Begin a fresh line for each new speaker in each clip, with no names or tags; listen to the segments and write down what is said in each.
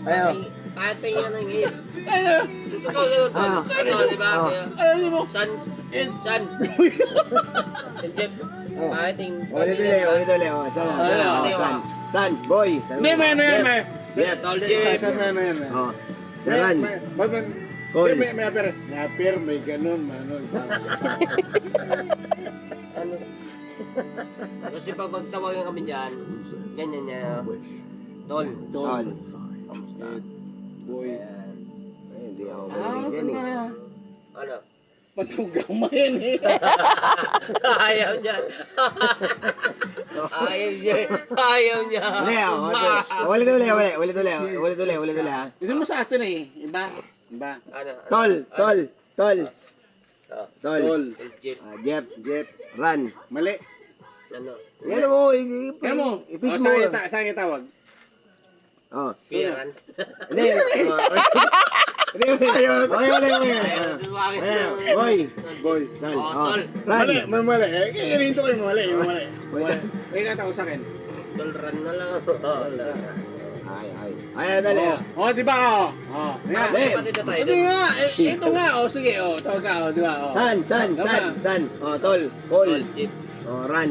Ayun.
Kahit pahinga ng hit.
Ayun.
Totoo, di ba?
Ano mo?
San. San Jeff. Kahit yung...
Ulit. Oh, San, boy.
Hindi, may ano yan, may.
Jeff.
Tol
Sa
Jeff.
saan may ano yan?
Oh. Saran. Col.
May apir. May apir, may ganun, ano.
Ano? Kasi pag magtawagan kami dyan, ganyan niya. Tol.
Tol.
Kamusta?
Boy.
Ayan.
Ay, hindi ako marinig yan eh.
Ano?
Patugang mo yan eh.
Ayaw niya. Ayaw niya.
Uli ako. Ulit ha.
Ito mo sa atin eh. Iba.
Ano?
Tol.
Tol.
Tol.
Jeff.
Jeff. Run.
Mali.
Ano?
Yan mo.
Kaya mo.
Ipis
O,
mo.
saan yung tawag?
Oh.
Piran.
Hindi. Hindi. Okay. Boy. Tol.
Tol.
Mali.
Run.
Mali. Kinihinto kayo mali. May kata ko sa akin.
Tol run na lang.
Ay, dali.
Oh, di ba? Oh. Yan.
Kapatid na tayo.
Hindi nga. Ito nga. Oh, sige. Oh, tawag ka. Oh, di ba? Oh.
San. Oh, Tol.
Tol.
Col.
Jeff.
Oh, run.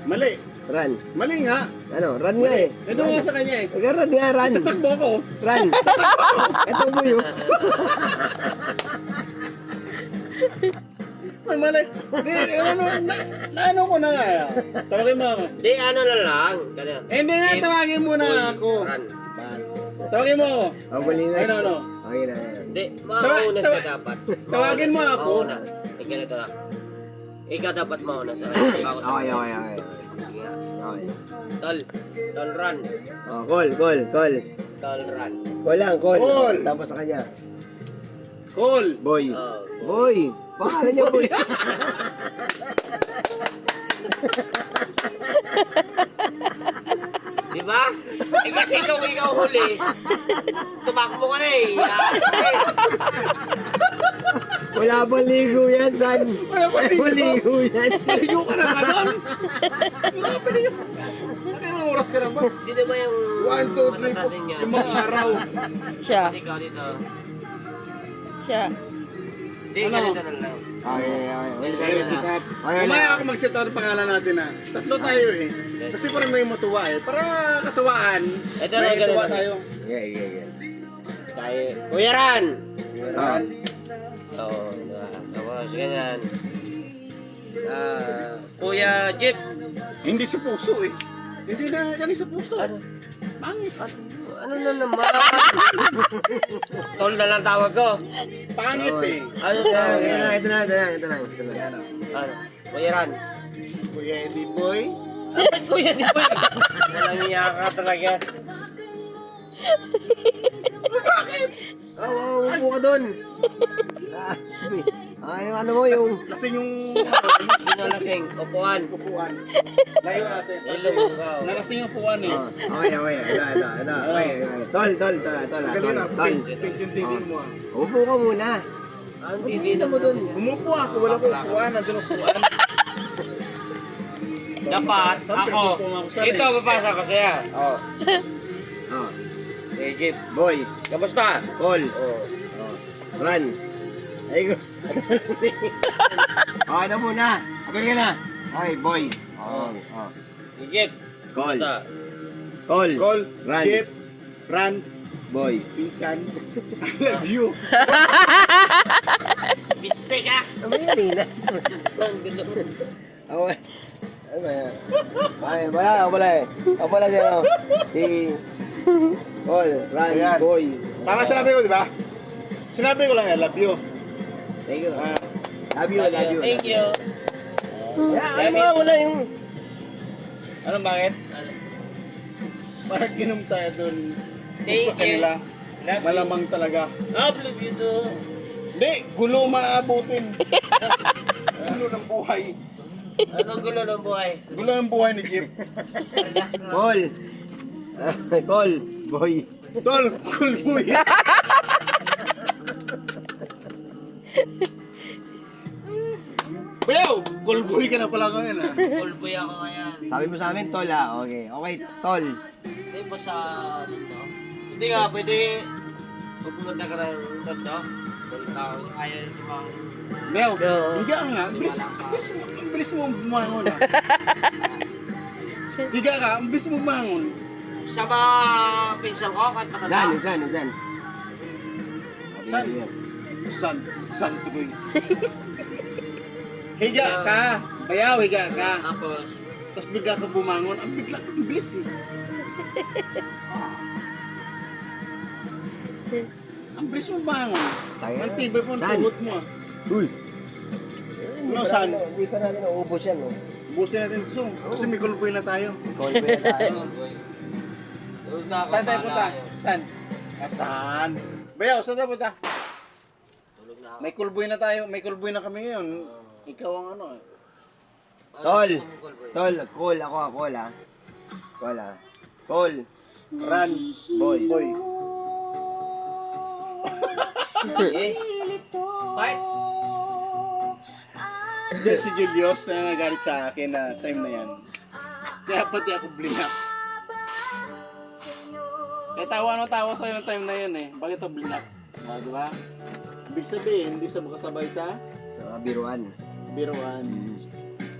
Mali.
Run.
Mali nga.
Ano? Run nga eh.
Ito nga sa kanya eh.
Run nga, run.
Tatakbo ko.
Run. Ito mo yun.
Ay, mali. Ano ko na nga. Tawagin mo ako.
Di, ano na lang. Ganun.
Hindi nga, tawagin mo na ako.
Run.
Tawagin mo ako.
Ang bali na.
Ano?
Okay na.
Di, mauna siya dapat.
Tawagin mo ako.
Mauna. Eh, ganito lang. Ikaw dapat mauna sa kanya. Ako sa
Okay.
Sige nga.
Okay.
Tol. Tol run.
Oh, call.
Tol run.
Call lang, call.
Call.
Tapos sa kanya.
Call.
Boy.
Oh.
Boy. Pangalan niya, boy.
Di ba? Eh kasi kung ikaw huli, tumakbo ka na eh.
Wala bang ligo yan, San?
Wala bang ligo?
Ligo yan.
Ligo ka na nga doon. Anong oras ka na ba?
Sino ba yung
1, 2, 3,
matatasin niya?
4. Yung mga araw.
Siya.
Ikaw dito.
Siya.
Di,
Ano?
ganito na lang.
Okay.
Umaya ako mag-set out ng pangalan natin na. Tatlo tayo eh. Kasi parang may matuwa eh. Para katuwaan.
Ito
may
na,
tuwa
ganito.
tayo.
Yeah.
Tayo. Kuya Ran!
Ah.
Oo, diba? Tapos ganyan. Kuya Jeep.
Hindi sa puso eh. Hindi na galing sa puso.
Ano?
Pangit.
Ano na naman? Tol na lang tawag ko.
Pangit eh.
Ano
Ito
na?
na.
Ano? Kuya Ran.
Kuya Eddie Boy.
Ba't kuya di ba? Walang iya ka talaga.
Upo ka doon. Yung ano mo, yung...
Lasing yung
Sino lasing? Upuan.
upuan. Layo natin.
Ilong ka.
Nalasing yung upuan eh.
Okay. Ito. Okay. Tol.
Ganun na.
Tol.
Pink yung tingin mo ah.
Upo ka muna.
Ang hindi mo dun.
Umupo ako. Wala ko upuan. Nandun upuan.
Dapat
Siyempre,
ako.
upo nga ako sa
Ito, papasa ko sa'yo. Oh.
Oh.
Hey, Jeep.
Boy.
Kamusta?
Call.
Oh.
Run. Ay ko. Okay na muna. Apir ka na. Okay, boy. Oh.
Hey, Jeep.
Call.
Kamusta?
Call.
Call.
Run.
Jeep. Run.
Boy.
Pinsan. I love you.
Bistek ah!
Ano yung kanina?
Ang gulo.
Okay. Ano ba yan? Ay, wala eh. Wala siya, no? Si... Call. Run.
Ayan.
Boy.
Tama sinabi ko, di ba? Sinabi ko lang, I love you.
Thank you.
Ah,
Love you.
Thank you.
Ano mga wala yung...
Anong bakit? Parang ginom tayo dun.
Thank
Sa kanila.
Love you.
Malamang talaga.
Love you too.
Hindi, gulo maabutin. Gulo ng buhay.
Anong gulo ng buhay?
Gulo ng buhay ni Jeep.
Relax na.
Call. Call. Boy.
Tol, cool boy. Bayaw, cool boy ka na pala ngayon ah.
Pulboy ako ngayon.
Sabi mo sa amin, tol ah. Okay. Okay, tol.
Hindi ba sa dito? Hindi nga, pwede kung pumunta ka ng ganito. Ayaw yung mga...
Mel,
Oo.
higa nga. Bilis mo bumangon ah. Higa ka, bilis mo bumangon.
Sa mga pinsel ko, kahit matanda.
San.
San? San tuloy. Higa ka. Bayaw, higa ka.
Tapos,
Tapos bigla ka bumangon. Ang bilis eh. Ang bilis mo bumangon.
Tayo
Ang
na.
tibay mo, ang
San?
tuhod mo ah.
Uy.
Ano, San?
Hindi pa natin naubos yan, oh.
Busin natin ito. Kasi may kulpoy na tayo.
Call pa na tayo.
tulog na ako.
Saan tayo punta?
Malayo.
Saan? Saan? Bayaw, saan tayo punta?
Tulog na ako.
May kulboy na tayo. May kulboy na kami ngayon. Ikaw ang ano eh.
Tol. Tol, call ako, call ah. Call ah. Call.
Run.
Boy.
Boy.
Eh, bakit?
Diyan si Julius na nagalit sa akin na time na yan. Kaya pati ako blinak. Kaya tawa sa'yo ng time na yan eh. Bakit ako blinak? Di ba? Ibig sabihin, hindi sa makasabay sa
Sa biruan.
biruan.